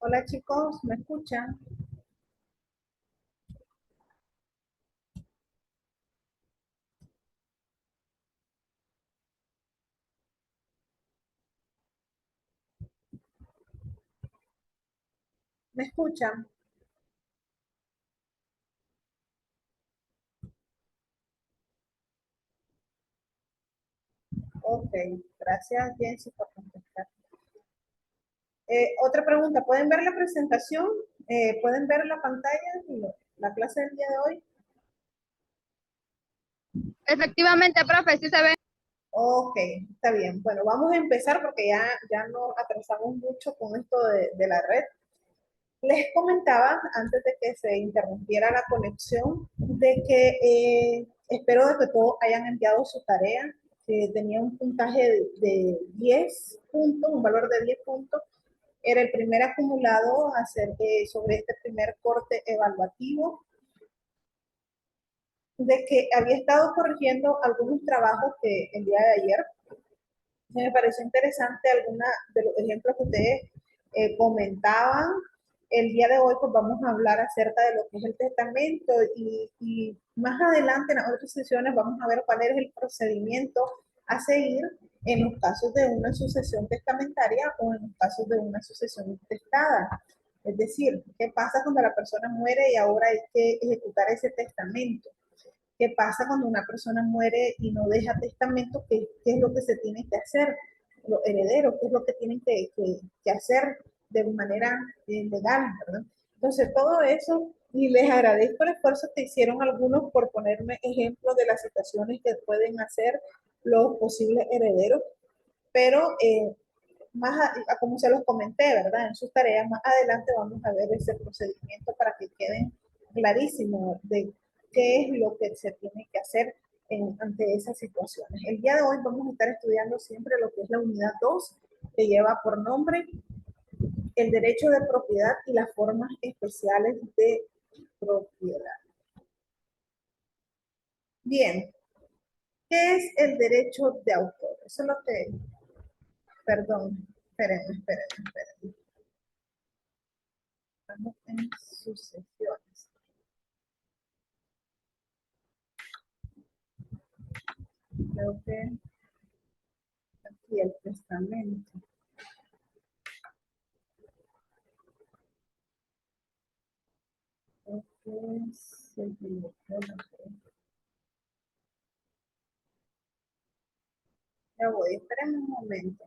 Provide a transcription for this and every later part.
Hola chicos, ¿me escuchan? ¿Me escuchan? Ok, gracias Jensi por contestar. Otra pregunta, ¿pueden ver la presentación? ¿Pueden ver la pantalla y la clase del día de hoy? Efectivamente, profe, sí se ve. Ok, está bien. Bueno, vamos a empezar porque ya nos atrasamos mucho con esto de la red. Les comentaba antes de que se interrumpiera la conexión de que espero de que todos hayan enviado su tarea, que tenía un puntaje de 10 puntos, un valor de 10 puntos. Era el primer acumulado a hacer sobre este primer corte evaluativo, de que había estado corrigiendo algunos trabajos que el día de ayer me pareció interesante alguna de los ejemplos que ustedes comentaban. El día de hoy pues vamos a hablar acerca de lo que es el testamento y más adelante en las otras sesiones vamos a ver cuál es el procedimiento a seguir en los casos de una sucesión testamentaria o en los casos de una sucesión intestada. Es decir, ¿qué pasa cuando la persona muere y ahora hay que ejecutar ese testamento? ¿Qué pasa cuando una persona muere y no deja testamento? ¿Qué es lo que se tiene que hacer? Los herederos, ¿qué es lo que tienen que hacer de manera legal, ¿verdad? Entonces, todo eso, y les agradezco el esfuerzo que hicieron algunos por ponerme ejemplos de las situaciones que pueden hacer los posibles herederos, pero más como se los comenté, ¿verdad? En sus tareas, más adelante vamos a ver ese procedimiento para que queden clarísimo de qué es lo que se tiene que hacer ante esas situaciones. El día de hoy vamos a estar estudiando siempre lo que es la unidad 2, que lleva por nombre el derecho de propiedad y las formas especiales de propiedad. Bien, ¿qué es el derecho de autor? Eso es lo que, perdón, esperen. Estamos en sucesiones. Creo que aquí el testamento. Creo que se equivocó la fe. Ya voy, esperen un momento.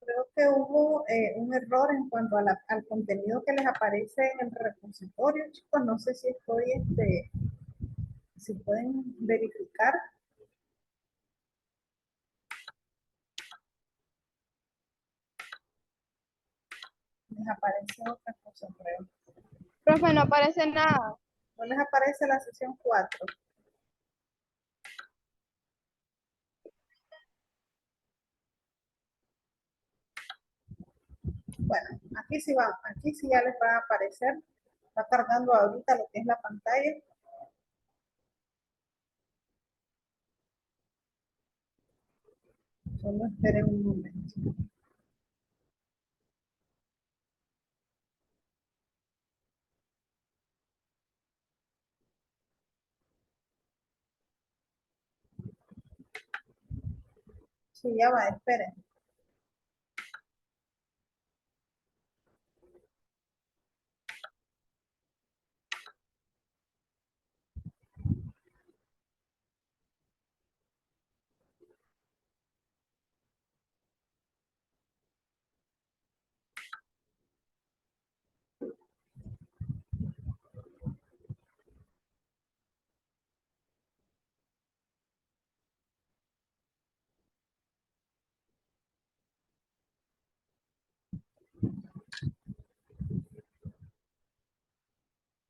Creo que hubo un error en cuanto a al contenido que les aparece en el repositorio, chicos. No sé si estoy, si pueden verificar. Les aparece otra cosa, creo. Profe, no aparece nada. No les aparece la sesión 4. Bueno, aquí sí ya les va a aparecer. Está cargando ahorita lo que es la pantalla. Solo esperen un momento. Sí, ya va, esperen.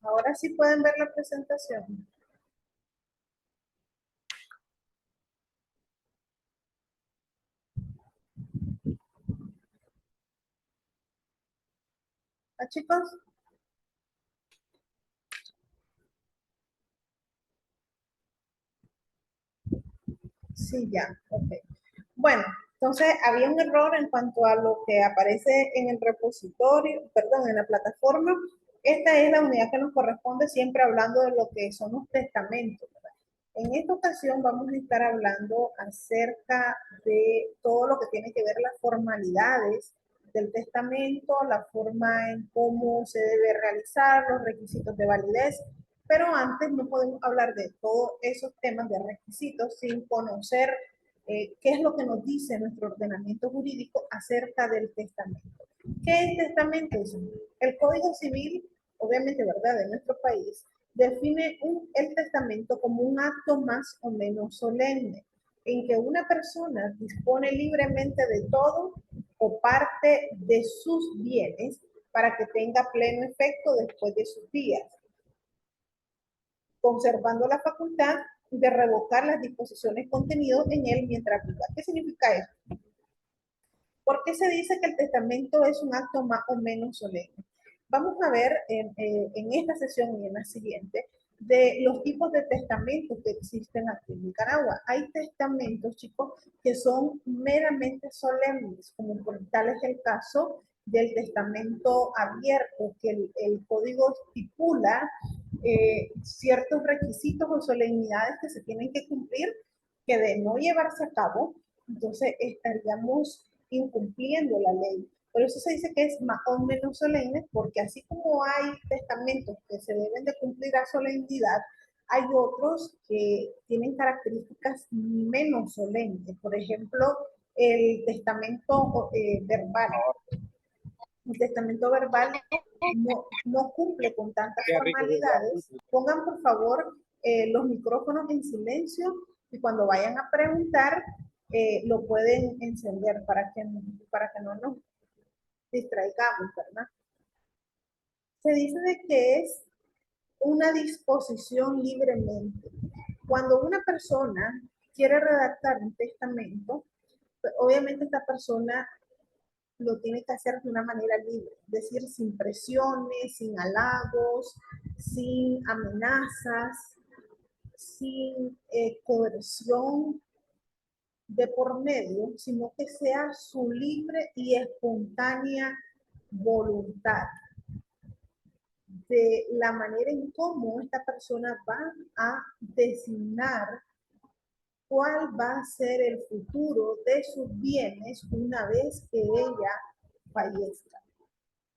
Ahora sí pueden ver la presentación. ¿Ah, chicos? Sí, ya, ok. Bueno, entonces había un error en cuanto a lo que aparece en el repositorio, perdón, en la plataforma. Esta es la unidad que nos corresponde siempre hablando de lo que son los testamentos, ¿verdad? En esta ocasión vamos a estar hablando acerca de todo lo que tiene que ver las formalidades del testamento, la forma en cómo se debe realizar, los requisitos de validez, pero antes no podemos hablar de todos esos temas de requisitos sin conocer qué es lo que nos dice nuestro ordenamiento jurídico acerca del testamento. ¿Qué es testamento? El Código Civil, obviamente, ¿verdad?, de nuestro país, define el testamento como un acto más o menos solemne, en que una persona dispone libremente de todo o parte de sus bienes para que tenga pleno efecto después de sus días, conservando la facultad de revocar las disposiciones contenidas en él mientras viva. ¿Qué significa eso? ¿Por qué se dice que el testamento es un acto más o menos solemne? Vamos a ver en esta sesión y en la siguiente de los tipos de testamentos que existen aquí en Nicaragua. Hay testamentos, chicos, que son meramente solemnes, como por tal es el caso del testamento abierto, que el código estipula ciertos requisitos o solemnidades que se tienen que cumplir, que de no llevarse a cabo, entonces estaríamos incumpliendo la ley. Por eso se dice que es más o menos solemne, porque así como hay testamentos que se deben de cumplir a solemnidad, hay otros que tienen características menos solemnes. Por ejemplo, el testamento verbal. El testamento verbal no cumple con tantas formalidades. Pongan por favor los micrófonos en silencio y cuando vayan a preguntar lo pueden encender para que no nos distraigamos, ¿verdad? Se dice de que es una disposición libremente. Cuando una persona quiere redactar un testamento, pues, obviamente esta persona lo tiene que hacer de una manera libre, es decir, sin presiones, sin halagos, sin amenazas, sin coerción de por medio, sino que sea su libre y espontánea voluntad de la manera en cómo esta persona va a designar cuál va a ser el futuro de sus bienes una vez que ella fallezca.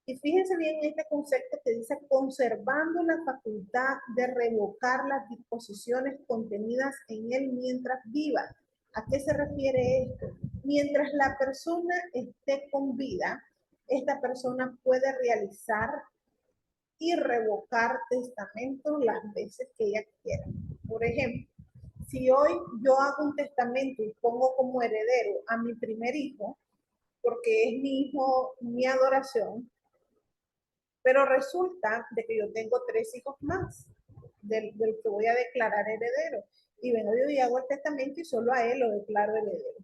Y fíjense bien en este concepto que dice conservando la facultad de revocar las disposiciones contenidas en él mientras viva. ¿A qué se refiere esto? Mientras la persona esté con vida, esta persona puede realizar y revocar testamentos las veces que ella quiera. Por ejemplo, si hoy yo hago un testamento y pongo como heredero a mi primer hijo, porque es mi hijo, mi adoración, pero resulta de que yo tengo 3 hijos más del que voy a declarar heredero. Y vengo yo y hago el testamento y solo a él lo declaro heredero.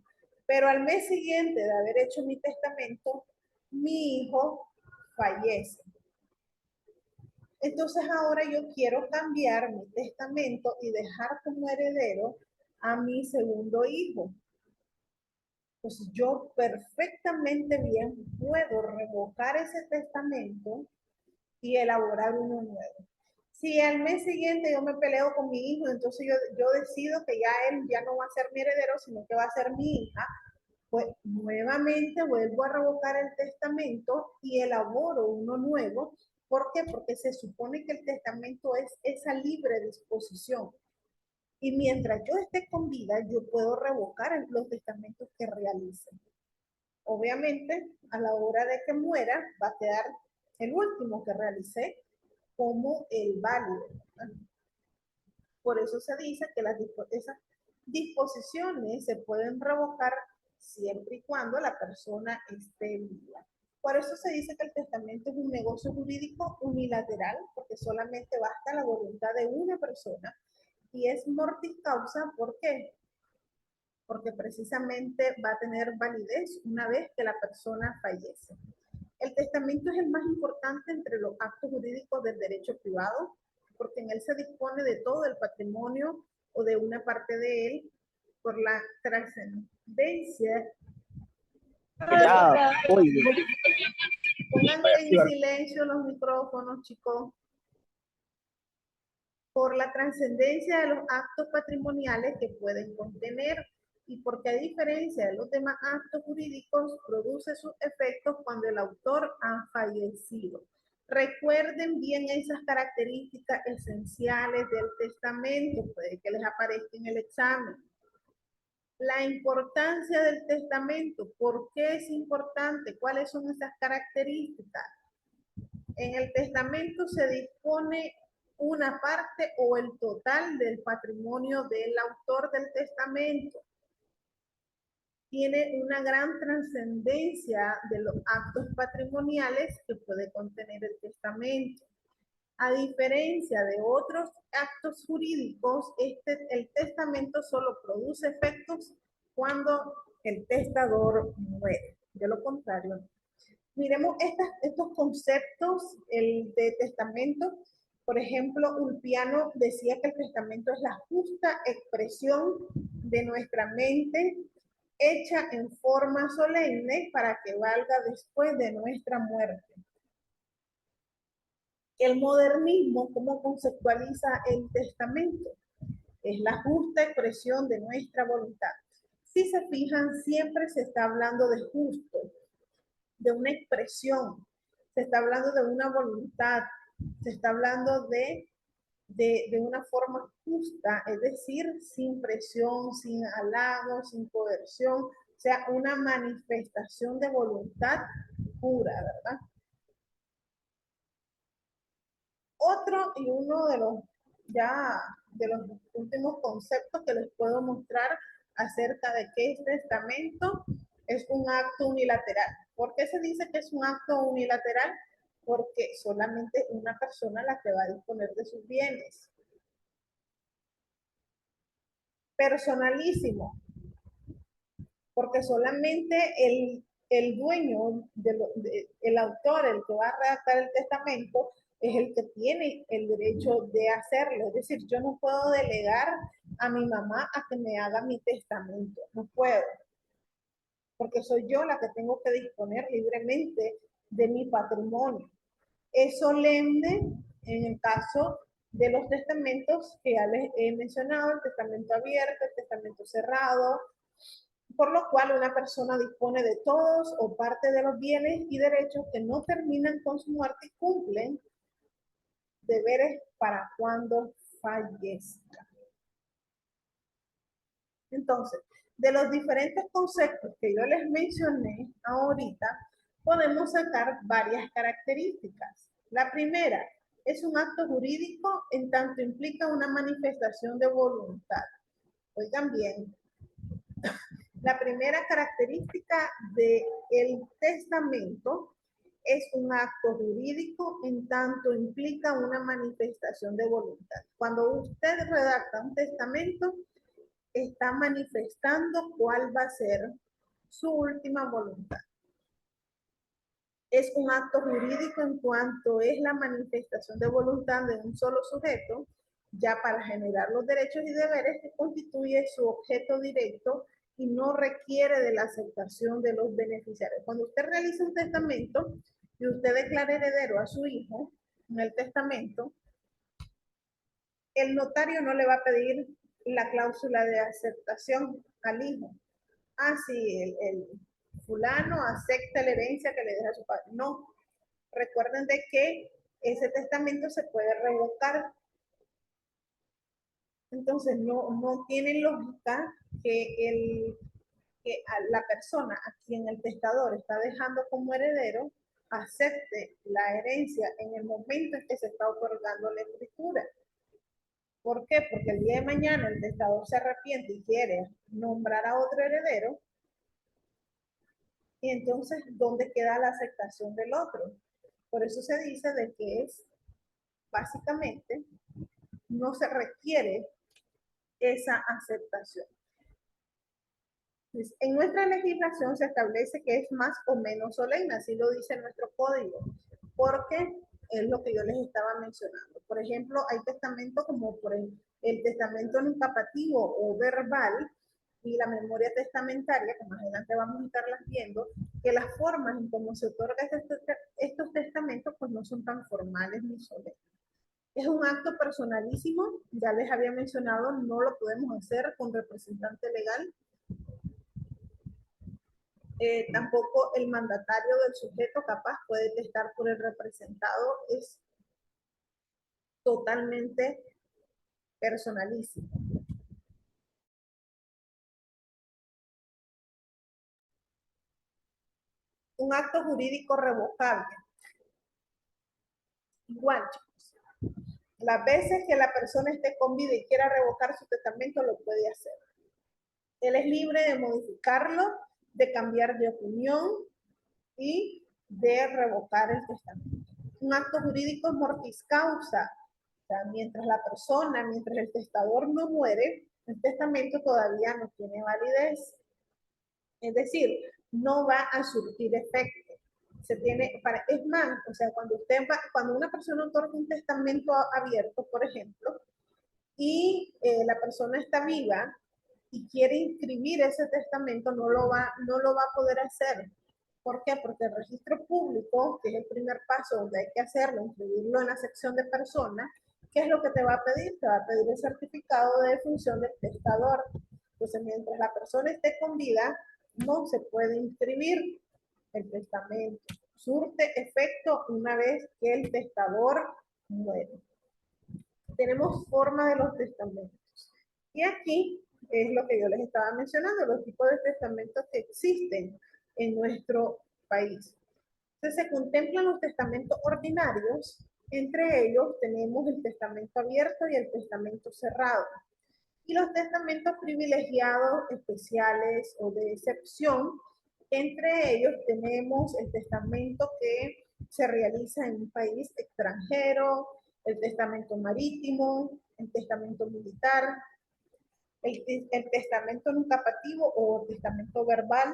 Pero al mes siguiente de haber hecho mi testamento, mi hijo fallece. Entonces ahora yo quiero cambiar mi testamento y dejar como heredero a mi segundo hijo. Entonces yo perfectamente bien puedo revocar ese testamento y elaborar uno nuevo. Si al mes siguiente yo me peleo con mi hijo, entonces yo decido que ya él ya no va a ser mi heredero, sino que va a ser mi hija, pues nuevamente vuelvo a revocar el testamento y elaboro uno nuevo. ¿Por qué? Porque se supone que el testamento es esa libre disposición. Y mientras yo esté con vida, yo puedo revocar los testamentos que realice. Obviamente, a la hora de que muera, va a quedar el último que realicé como el válido. ¿Verdad? Por eso se dice que esas disposiciones se pueden revocar siempre y cuando la persona esté viva. Por eso se dice que el testamento es un negocio jurídico unilateral, porque solamente basta la voluntad de una persona y es mortis causa. ¿Por qué? Porque precisamente va a tener validez una vez que la persona fallece. El testamento es el más importante entre los actos jurídicos del derecho privado, porque en él se dispone de todo el patrimonio o de una parte de él por la trascendencia. Ya, oye, Pongan en silencio los micrófonos, chicos. Por la trascendencia de los actos patrimoniales que pueden contener y porque a diferencia de los demás actos jurídicos produce sus efectos cuando el autor ha fallecido. Recuerden bien esas características esenciales del testamento, puede que les aparezca en el examen. La importancia del testamento, ¿por qué es importante? ¿Cuáles son esas características? En el testamento se dispone una parte o el total del patrimonio del autor del testamento. Tiene una gran trascendencia de los actos patrimoniales que puede contener el testamento. A diferencia de otros actos jurídicos, el testamento solo produce efectos cuando el testador muere. De lo contrario, miremos estos conceptos, el de testamento. Por ejemplo, Ulpiano decía que el testamento es la justa expresión de nuestra mente hecha en forma solemne para que valga después de nuestra muerte. El modernismo, ¿cómo conceptualiza el testamento? Es la justa expresión de nuestra voluntad. Si se fijan, siempre se está hablando de justo, de una expresión, se está hablando de una voluntad, se está hablando de una forma justa, es decir, sin presión, sin halago, sin coerción, o sea, una manifestación de voluntad pura, ¿verdad? Otro y uno de los últimos conceptos que les puedo mostrar acerca de qué es testamento es un acto unilateral. ¿Por qué se dice que es un acto unilateral? Porque solamente una persona la que va a disponer de sus bienes. Personalísimo, porque solamente el dueño, el autor, el que va a redactar el testamento, es el que tiene el derecho de hacerlo. Es decir, yo no puedo delegar a mi mamá a que me haga mi testamento. No puedo. Porque soy yo la que tengo que disponer libremente de mi patrimonio. Es solemne en el caso de los testamentos que ya les he mencionado, el testamento abierto, el testamento cerrado, por lo cual una persona dispone de todos o parte de los bienes y derechos que no terminan con su muerte y cumplen deberes para cuando fallezca. Entonces, de los diferentes conceptos que yo les mencioné ahorita, podemos sacar varias características. La primera, es un acto jurídico en tanto implica una manifestación de voluntad. Oigan bien, la primera característica del testamento es un acto jurídico en tanto implica una manifestación de voluntad. Cuando usted redacta un testamento, está manifestando cuál va a ser su última voluntad. Es un acto jurídico en cuanto es la manifestación de voluntad de un solo sujeto, ya para generar los derechos y deberes que constituye su objeto directo y no requiere de la aceptación de los beneficiarios. Cuando usted realiza un testamento y usted declara heredero a su hijo en el testamento, el notario no le va a pedir la cláusula de aceptación al hijo. Ah, sí, el fulano acepta la herencia que le deja a su padre. No, recuerden de que ese testamento se puede revocar. Entonces, no tiene lógica que la persona a quien el testador está dejando como heredero acepte la herencia en el momento en que se está otorgando la escritura. ¿Por qué? Porque el día de mañana el testador se arrepiente y quiere nombrar a otro heredero, Y entonces, ¿dónde queda la aceptación del otro? Por eso se dice de que es, básicamente, no se requiere esa aceptación. En nuestra legislación se establece que es más o menos solemne, así lo dice nuestro código, porque es lo que yo les estaba mencionando. Por ejemplo, hay testamentos como por el testamento incapativo o verbal y la memoria testamentaria, que más adelante vamos a estarlas viendo, que las formas en cómo se otorgan estos testamentos pues no son tan formales ni solemnes. Es un acto personalísimo, ya les había mencionado, no lo podemos hacer con representante legal. Tampoco el mandatario del sujeto capaz puede testar por el representado, es totalmente personalísimo. Un acto jurídico revocable. Igual, chicos. Las veces que la persona esté con vida y quiera revocar su testamento, lo puede hacer. Él es libre de modificarlo, de cambiar de opinión y de revocar el testamento. Un acto jurídico es mortis causa. O sea, mientras el testador no muere, el testamento todavía no tiene validez. Es decir, no va a surtir efecto. Es más, o sea, cuando una persona otorga un testamento abierto, por ejemplo, y la persona está viva y quiere inscribir ese testamento, no lo va a poder hacer. ¿Por qué? Porque el registro público, que es el primer paso donde hay que hacerlo, inscribirlo en la sección de personas, ¿qué es lo que te va a pedir? Te va a pedir el certificado de defunción del testador. Entonces, mientras la persona esté con vida, no se puede inscribir el testamento. Surte efecto una vez que el testador muere. Tenemos forma de los testamentos. Y aquí es lo que yo les estaba mencionando, los tipos de testamentos que existen en nuestro país. Entonces se contemplan los testamentos ordinarios, entre ellos tenemos el testamento abierto y el testamento cerrado. Y los testamentos privilegiados, especiales o de excepción, entre ellos tenemos el testamento que se realiza en un país extranjero, el testamento marítimo, el testamento militar, el testamento incapativo o testamento verbal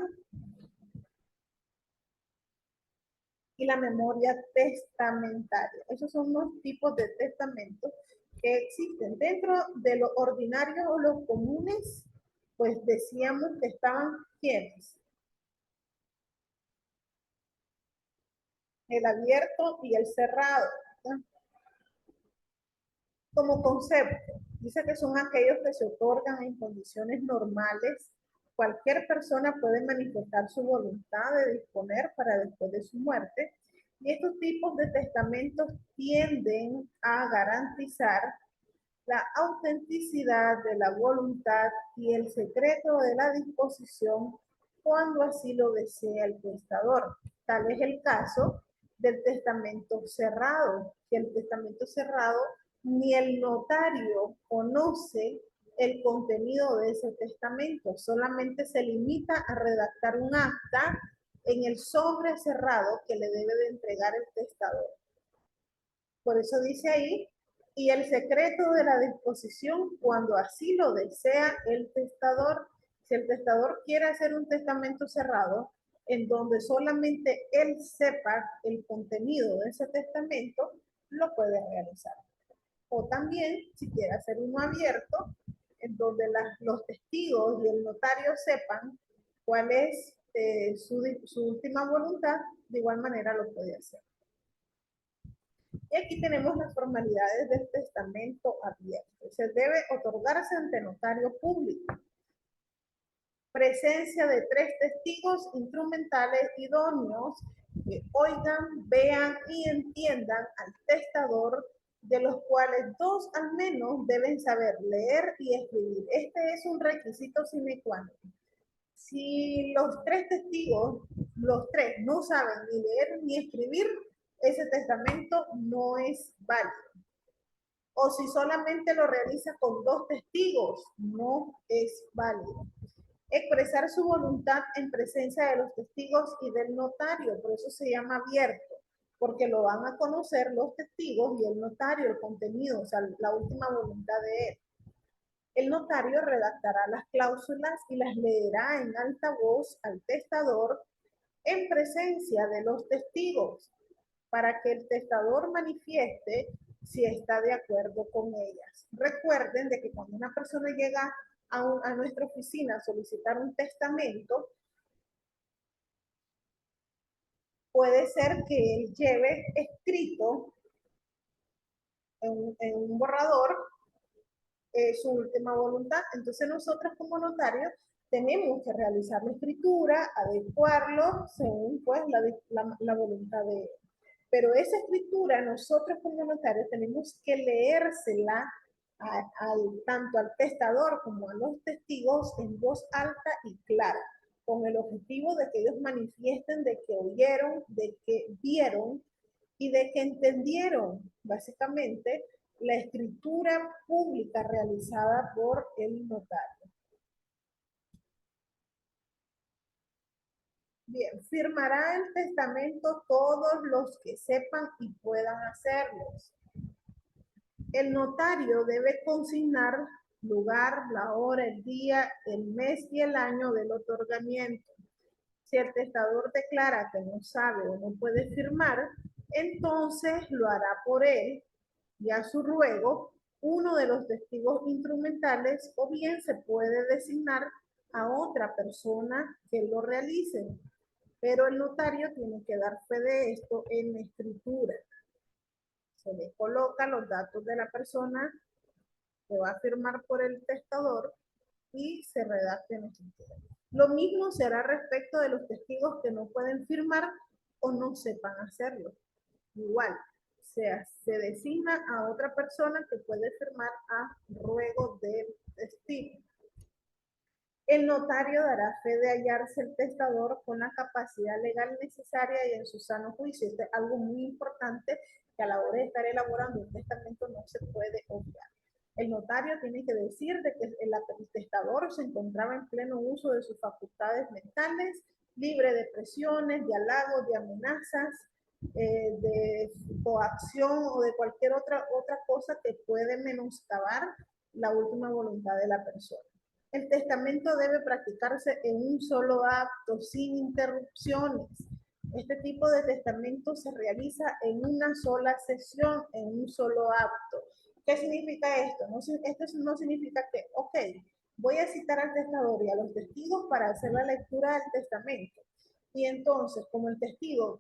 y la memoria testamentaria. Esos son los tipos de testamentos que existen. Dentro de lo ordinario o los comunes, pues decíamos que estaban ¿quiénes? El abierto y el cerrado, ¿verdad? Como concepto, dice que son aquellos que se otorgan en condiciones normales. Cualquier persona puede manifestar su voluntad de disponer para después de su muerte. Y estos tipos de testamentos tienden a garantizar la autenticidad de la voluntad y el secreto de la disposición cuando así lo desea el testador. Tal es el caso del testamento cerrado, que el testamento cerrado ni el notario conoce el contenido de ese testamento, solamente se limita a redactar un acta en el sobre cerrado que le debe de entregar el testador. Por eso dice ahí, y el secreto de la disposición cuando así lo desea el testador. Si el testador quiere hacer un testamento cerrado, en donde solamente él sepa el contenido de ese testamento, lo puede realizar. O también, si quiere hacer uno abierto, en donde los testigos y el notario sepan cuál es su última voluntad, de igual manera lo puede hacer. Y aquí tenemos las formalidades del testamento abierto. Se debe otorgarse ante notario público. Presencia de 3 testigos instrumentales idóneos que oigan, vean y entiendan al testador, de los cuales 2 al menos deben saber leer y escribir. Este es un requisito sine qua non. Si los 3 testigos, los 3 no saben ni leer ni escribir, ese testamento no es válido. O si solamente lo realiza con 2 testigos, no es válido. expresar su voluntad en presencia de los testigos y del notario, por eso se llama abierto, porque lo van a conocer los testigos y el notario, el contenido, o sea, la última voluntad de él. El notario redactará las cláusulas y las leerá en alta voz al testador en presencia de los testigos, para que el testador manifieste si está de acuerdo con ellas. Recuerden de que cuando una persona llega a nuestra oficina a solicitar un testamento, puede ser que él lleve escrito en un borrador su última voluntad. Entonces nosotros como notarios tenemos que realizar la escritura, adecuarlo según pues la voluntad de él. Pero esa escritura nosotros como notarios tenemos que leérsela tanto al testador como a los testigos en voz alta y clara, con el objetivo de que ellos manifiesten de que oyeron, de que vieron y de que entendieron básicamente la escritura pública realizada por el notario. Bien, firmará el testamento todos los que sepan y puedan hacerlos. El notario debe consignar lugar, la hora, el día, el mes y el año del otorgamiento. Si el testador declara que no sabe o no puede firmar, entonces lo hará por él y a su ruego uno de los testigos instrumentales, o bien se puede designar a otra persona que lo realice. Pero el notario tiene que dar fe de esto en escritura. Se le coloca los datos de la persona que va a firmar por el testador y se redacta en escritura. Lo mismo será respecto de los testigos que no pueden firmar o no sepan hacerlo. Igual, se designa a otra persona que puede firmar a ruego del testigo. El notario dará fe de hallarse el testador con la capacidad legal necesaria y en su sano juicio. Esto es algo muy importante que a la hora de estar elaborando un testamento no se puede obviar. El notario tiene que decir de que el testador se encontraba en pleno uso de sus facultades mentales, libre de presiones, de halagos, de amenazas, de coacción o de cualquier otra cosa que puede menoscabar la última voluntad de la persona. El testamento debe practicarse en un solo acto, sin interrupciones. Este tipo de testamento se realiza en una sola sesión, en un solo acto. ¿Qué significa esto? Esto no significa que, ok, voy a citar al testador y a los testigos para hacer la lectura del testamento. Y entonces, como el testador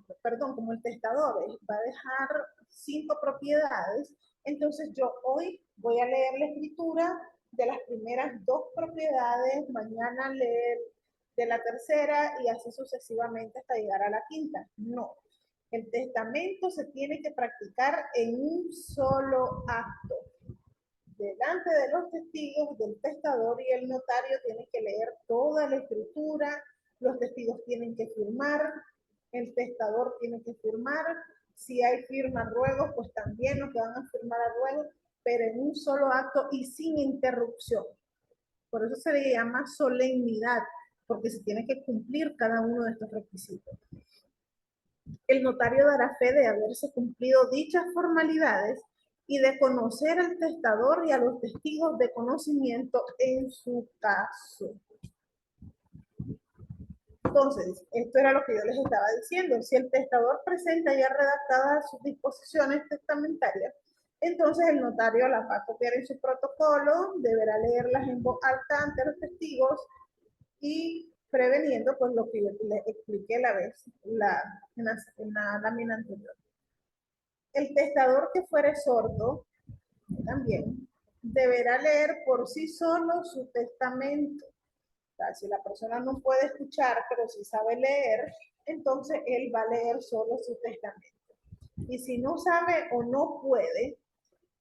va a dejar 5 propiedades, entonces yo hoy voy a leer la escritura de las primeras 2 propiedades, mañana leer de la tercera y así sucesivamente hasta llegar a la quinta. No. El testamento se tiene que practicar en un solo acto. Delante de los testigos, del testador y el notario tienen que leer toda la escritura, los testigos tienen que firmar, el testador tiene que firmar, si hay firma ruego, pues también los que van a firmar a ruego, pero en un solo acto y sin interrupción. Por eso se le llama solemnidad, porque se tiene que cumplir cada uno de estos requisitos. El notario dará fe de haberse cumplido dichas formalidades y de conocer al testador y a los testigos de conocimiento en su caso. Entonces, esto era lo que yo les estaba diciendo. Si el testador presenta ya redactadas sus disposiciones testamentarias, entonces el notario las va a copiar en su protocolo, deberá leerlas en voz alta ante los testigos y preveniendo pues lo que yo les expliqué en la lámina anterior. El testador que fuere sordo también deberá leer por sí solo su testamento. O sea, si la persona no puede escuchar, pero sí sabe leer, entonces él va a leer solo su testamento. Y si no sabe o no puede,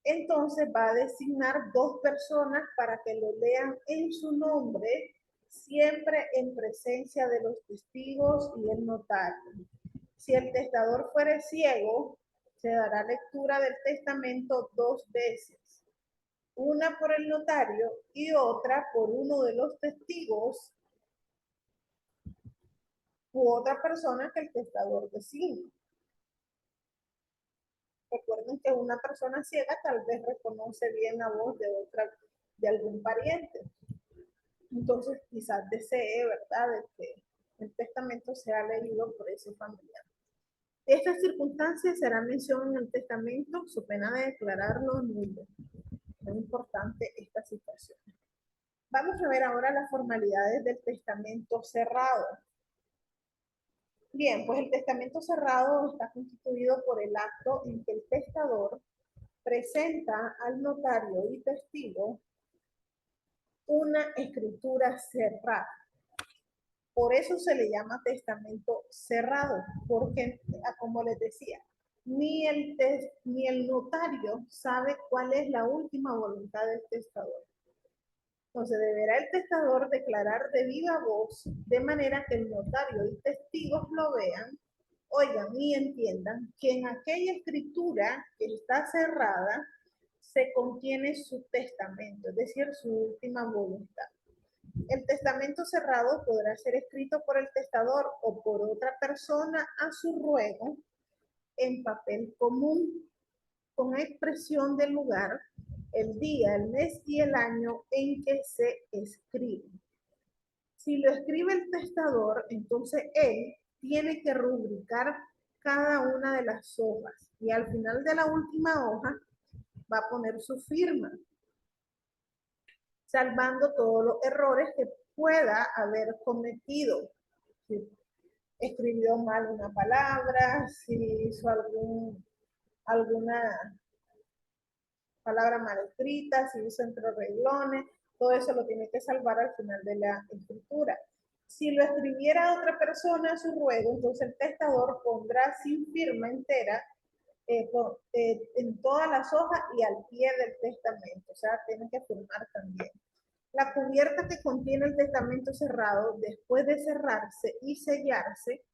entonces va a designar 2 personas para que lo lean en su nombre, siempre en presencia de los testigos y el notario. Si el testador fuere ciego, se dará lectura del testamento 2 veces, una por el notario y otra por uno de los testigos u otra persona que el testador designe. Recuerden que una persona ciega tal vez reconoce bien la voz de algún pariente. Entonces quizás desee, ¿verdad?, de que el testamento sea leído por ese familiar. Estas circunstancias será mención en el testamento, su pena de declararlo nulo. Muy importante esta situación. Vamos a ver ahora las formalidades del testamento cerrado. Bien, pues el testamento cerrado está constituido por el acto en que el testador presenta al notario y testigo una escritura cerrada. Por eso se le llama testamento cerrado, porque, como les decía, ni el notario sabe cuál es la última voluntad del testador. Entonces, deberá el testador declarar de viva voz, de manera que el notario y testigos lo vean, oigan y entiendan que en aquella escritura que está cerrada se contiene su testamento, es decir, su última voluntad. El testamento cerrado podrá ser escrito por el testador o por otra persona a su ruego en papel común, con expresión del lugar, el día, el mes y el año en que se escribe. Si lo escribe el testador, entonces él tiene que rubricar cada una de las hojas y al final de la última hoja va a poner su firma, salvando todos los errores que pueda haber cometido. Si escribió mal una palabra, si hizo alguna palabra mal escrita, si hizo entre renglones, todo eso lo tiene que salvar al final de la escritura. Si lo escribiera otra persona a su ruego, entonces el testador pondrá sin firma entera en todas las hojas y al pie del testamento, o sea, tiene que firmar también. La cubierta que contiene el testamento cerrado, después de cerrarse y sellarse,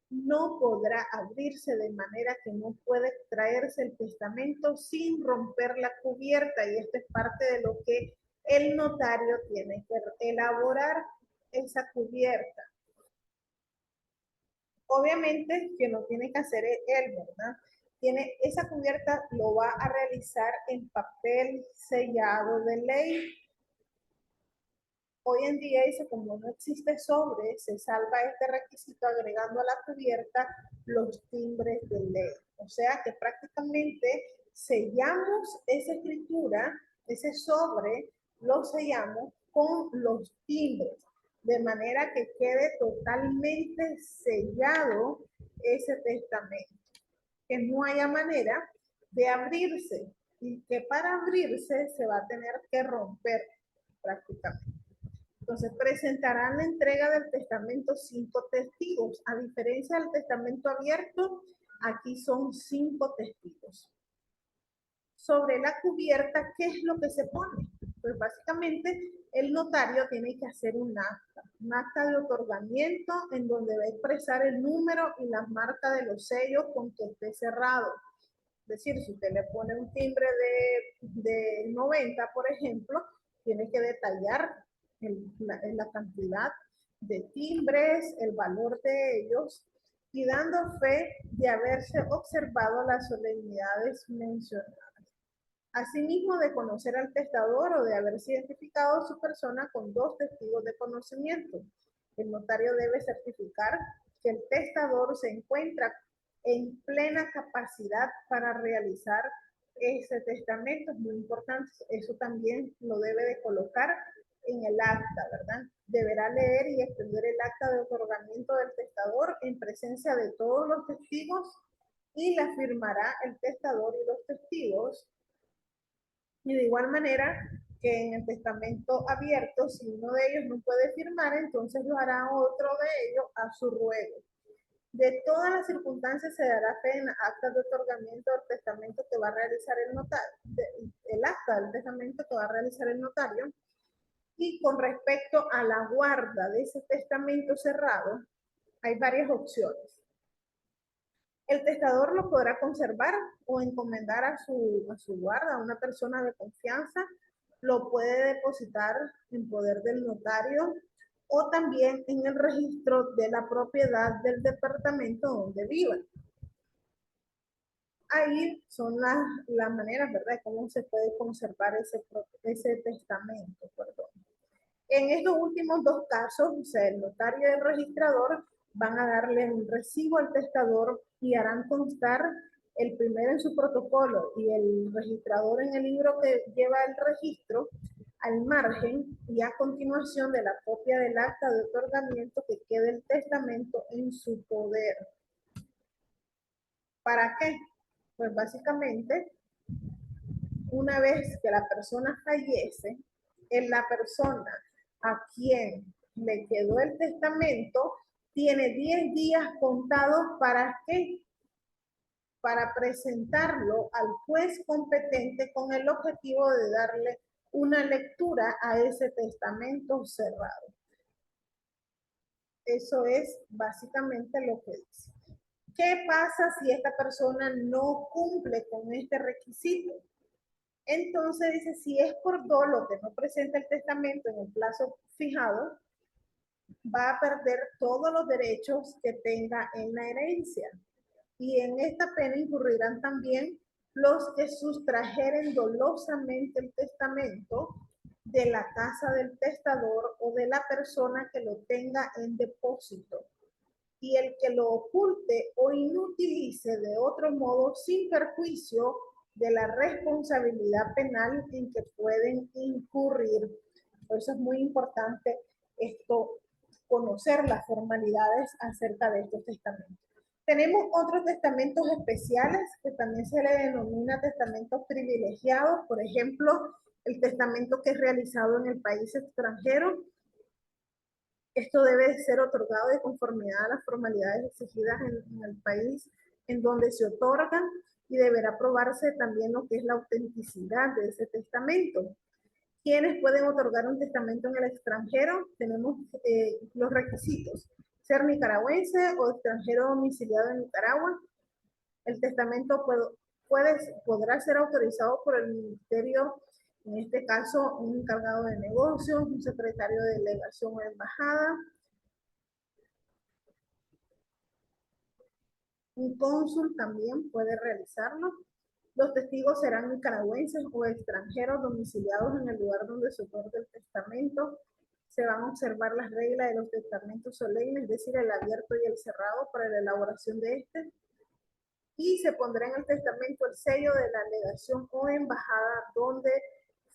no podrá abrirse, de manera que no puede extraerse el testamento sin romper la cubierta, y esto es parte de lo que el notario tiene que elaborar, esa cubierta. Obviamente que no tiene que hacer él, ¿verdad? Esa cubierta lo va a realizar en papel sellado de ley. Hoy en día dice, como no existe sobre, se salva este requisito agregando a la cubierta los timbres de ley. O sea que prácticamente sellamos esa escritura, ese sobre, lo sellamos con los timbres, de manera que quede totalmente sellado ese testamento, que no haya manera de abrirse y que para abrirse se va a tener que romper prácticamente. Entonces, presentarán la entrega del testamento 5 testigos. A diferencia del testamento abierto, aquí son 5 testigos. Sobre la cubierta, ¿qué es lo que se pone? Pues básicamente el notario tiene que hacer un acta de otorgamiento en donde va a expresar el número y las marcas de los sellos con que esté cerrado. Es decir, si usted le pone un timbre de 90, por ejemplo, tiene que detallar la cantidad de timbres, el valor de ellos, y dando fe de haberse observado las solemnidades mencionadas. Asimismo, de conocer al testador o de haberse identificado su persona con 2 testigos de conocimiento. El notario debe certificar que el testador se encuentra en plena capacidad para realizar ese testamento. Es muy importante, eso también lo debe de colocar en el acta, ¿verdad? Deberá leer y extender el acta de otorgamiento del testador en presencia de todos los testigos y la firmará el testador y los testigos. Y de igual manera que en el testamento abierto, si uno de ellos no puede firmar, entonces lo hará otro de ellos a su ruego. De todas las circunstancias se dará fe en actas de otorgamiento del testamento que va a realizar el notario, el acta del testamento que va a realizar el notario. Y con respecto a la guarda de ese testamento cerrado, hay varias opciones. El testador lo podrá conservar o encomendar a su guarda, a una persona de confianza, lo puede depositar en poder del notario o también en el registro de la propiedad del departamento donde vivan. Ahí son las maneras, ¿verdad?, de cómo se puede conservar ese testamento, perdón. En estos últimos dos casos, o sea, el notario y el registrador van a darle un recibo al testador y harán constar el primero en su protocolo y el registrador en el libro que lleva el registro al margen, y a continuación de la copia del acta de otorgamiento que quede el testamento en su poder. ¿Para qué? Pues básicamente, una vez que la persona fallece, la persona a quien le quedó el testamento tiene 10 días contados. ¿Para qué? Para presentarlo al juez competente con el objetivo de darle una lectura a ese testamento cerrado. Eso es básicamente lo que dice. ¿Qué pasa si esta persona no cumple con este requisito? Entonces dice, si es por dolo que no presenta el testamento en el plazo fijado, va a perder todos los derechos que tenga en la herencia. Y en esta pena incurrirán también los que sustrajeren dolosamente el testamento de la casa del testador o de la persona que lo tenga en depósito, y el que lo oculte o inutilice de otro modo sin perjuicio de la responsabilidad penal en que pueden incurrir. Por eso es muy importante esto, conocer las formalidades acerca de estos testamentos. Tenemos otros testamentos especiales que también se le denomina testamentos privilegiados. Por ejemplo, el testamento que es realizado en el país extranjero. Esto debe ser otorgado de conformidad a las formalidades exigidas en el país en donde se otorgan, y deberá probarse también lo que es la autenticidad de ese testamento. ¿Quiénes pueden otorgar un testamento en el extranjero? Tenemos los requisitos: ser nicaragüense o extranjero domiciliado en Nicaragua. El testamento podrá ser autorizado por el ministerio, en este caso un encargado de negocios, un secretario de delegación o embajada, un cónsul también puede realizarlo. Los testigos serán nicaragüenses o extranjeros domiciliados en el lugar donde se otorga el testamento. Se van a observar las reglas de los testamentos solemnes, es decir, el abierto y el cerrado, para la elaboración de este. Y se pondrá en el testamento el sello de la legación o embajada donde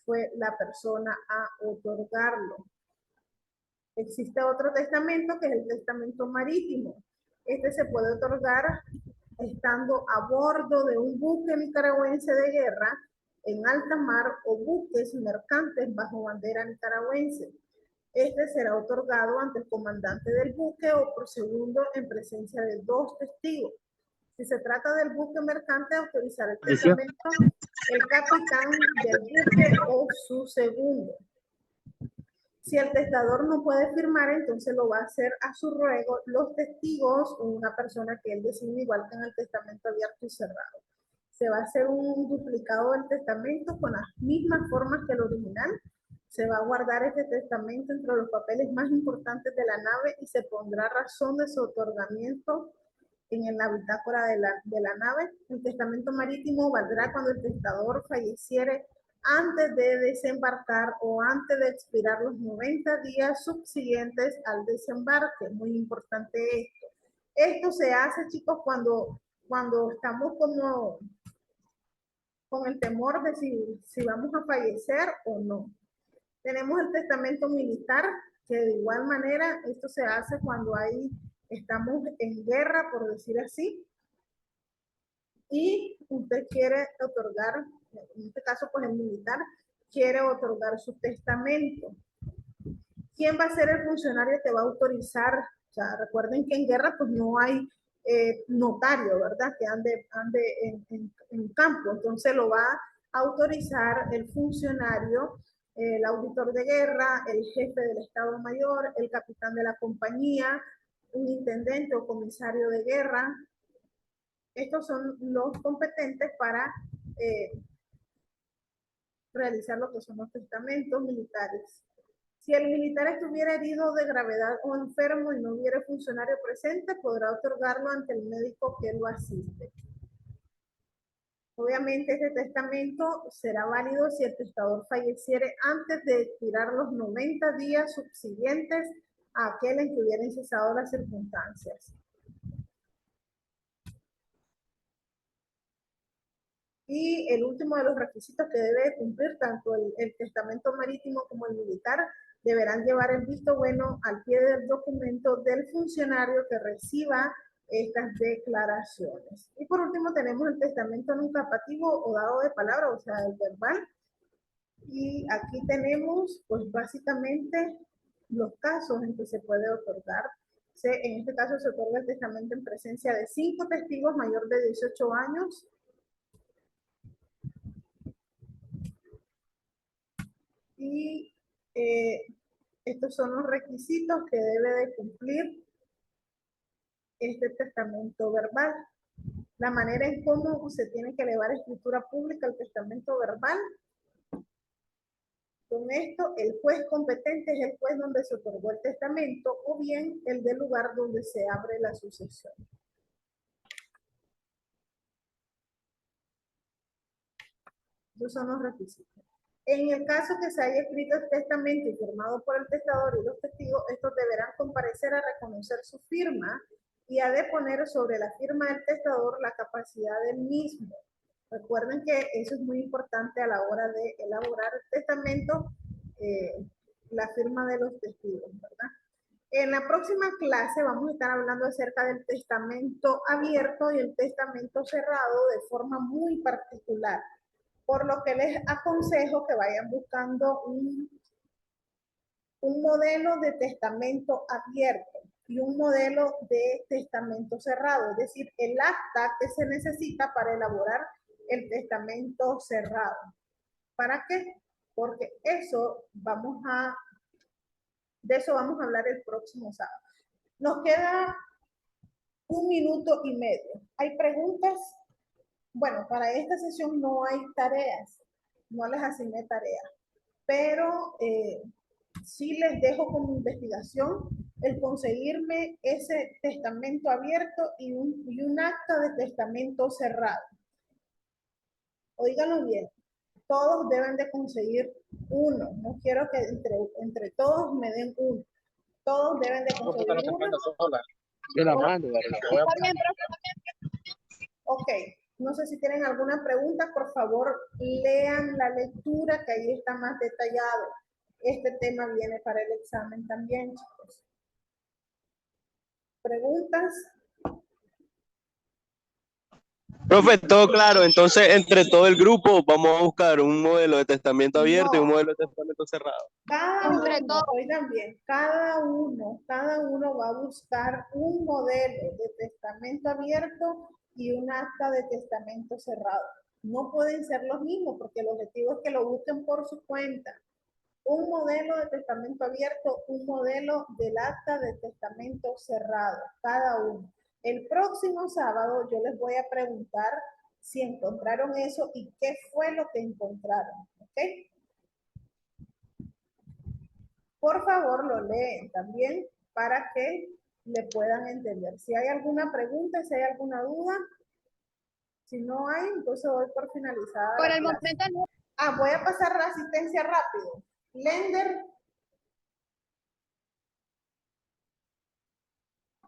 fue la persona a otorgarlo. Existe otro testamento que es el testamento marítimo. Este se puede otorgar estando a bordo de un buque nicaragüense de guerra en alta mar o buques mercantes bajo bandera nicaragüense. Este será otorgado ante el comandante del buque o por segundo en presencia de 2 testigos. Si se trata del buque mercante, autorizará el testamento el capitán del buque o su segundo. Si el testador no puede firmar, entonces lo va a hacer a su ruego los testigos o una persona que él designe, igual que en el testamento abierto y cerrado. Se va a hacer un duplicado del testamento con las mismas formas que el original. Se va a guardar este testamento entre los papeles más importantes de la nave y se pondrá razón de su otorgamiento en la bitácora de la nave. El testamento marítimo valdrá cuando el testador falleciere antes de desembarcar o antes de expirar los 90 días subsiguientes al desembarque. Muy importante esto. Esto se hace, chicos, cuando estamos como con el temor de si vamos a fallecer o no. Tenemos el testamento militar, que de igual manera esto se hace cuando estamos en guerra, por decir así, y usted quiere otorgar, en este caso pues el militar, quiere otorgar su testamento. ¿Quién va a ser el funcionario que va a autorizar? O sea, recuerden que en guerra pues no hay notario, ¿verdad? Que ande en campo. Entonces lo va a autorizar el funcionario, el auditor de guerra, el jefe del Estado Mayor, el capitán de la compañía, un intendente o comisario de guerra. Estos son los competentes para realizar lo que son los testamentos militares. Si el militar estuviera herido de gravedad o enfermo y no hubiera funcionario presente, podrá otorgarlo ante el médico que lo asiste. Obviamente este testamento será válido si el testador falleciere antes de expirar los 90 días subsiguientes a aquel en que hubieran cesado las circunstancias. Y el último de los requisitos que debe cumplir tanto el testamento marítimo como el militar deberán llevar el visto bueno al pie del documento del funcionario que reciba estas declaraciones. Y por último tenemos el testamento nuncapativo o dado de palabra, o sea, el verbal. Y aquí tenemos, pues básicamente, los casos en que se puede otorgar. En este caso se otorga el testamento en presencia de 5 testigos mayor de 18 años. Y estos son los requisitos que debe de cumplir este testamento verbal. La manera en cómo se tiene que elevar a escritura pública el testamento verbal. Con esto, el juez competente es el juez donde se otorgó el testamento o bien el del lugar donde se abre la sucesión. Esos son los requisitos. En el caso que se haya escrito el testamento y firmado por el testador y los testigos, estos deberán comparecer a reconocer su firma y a deponer sobre la firma del testador la capacidad del mismo. Recuerden que eso es muy importante a la hora de elaborar el testamento, la firma de los testigos, ¿verdad? En la próxima clase vamos a estar hablando acerca del testamento abierto y el testamento cerrado de forma muy particular. Por lo que les aconsejo que vayan buscando un modelo de testamento abierto y un modelo de testamento cerrado, es decir, el acta que se necesita para elaborar el testamento cerrado. ¿Para qué? Porque de eso vamos a hablar el próximo sábado. Nos queda 1 minuto y medio. ¿Hay preguntas? Bueno, para esta sesión no hay tareas, no les asigné tareas, pero sí les dejo como investigación el conseguirme ese testamento abierto y un acta de testamento cerrado. Óiganlo bien, todos deben de conseguir uno, no quiero que entre todos me den uno, todos deben de conseguir uno. Yo la mando, Está bien, profe. Ok, no sé si tienen alguna pregunta, por favor lean la lectura que ahí está más detallado. Este tema viene para el examen también, chicos. ¿Preguntas? Profe, todo claro. Entonces, entre todo el grupo, vamos a buscar un modelo de testamento abierto y un modelo de testamento cerrado. Entre todos. Oigan bien, cada uno va a buscar un modelo de testamento abierto y un acta de testamento cerrado. No pueden ser los mismos porque el objetivo es que lo busquen por su cuenta. Un modelo de testamento abierto, un modelo del acta de testamento cerrado, cada uno. El próximo sábado yo les voy a preguntar si encontraron eso y qué fue lo que encontraron, ¿ok? Por favor, lo leen también para que le puedan entender. Si hay alguna pregunta, si hay alguna duda, si no hay, entonces doy por finalizada. Por el momento no. Voy a pasar la asistencia rápido. Lender.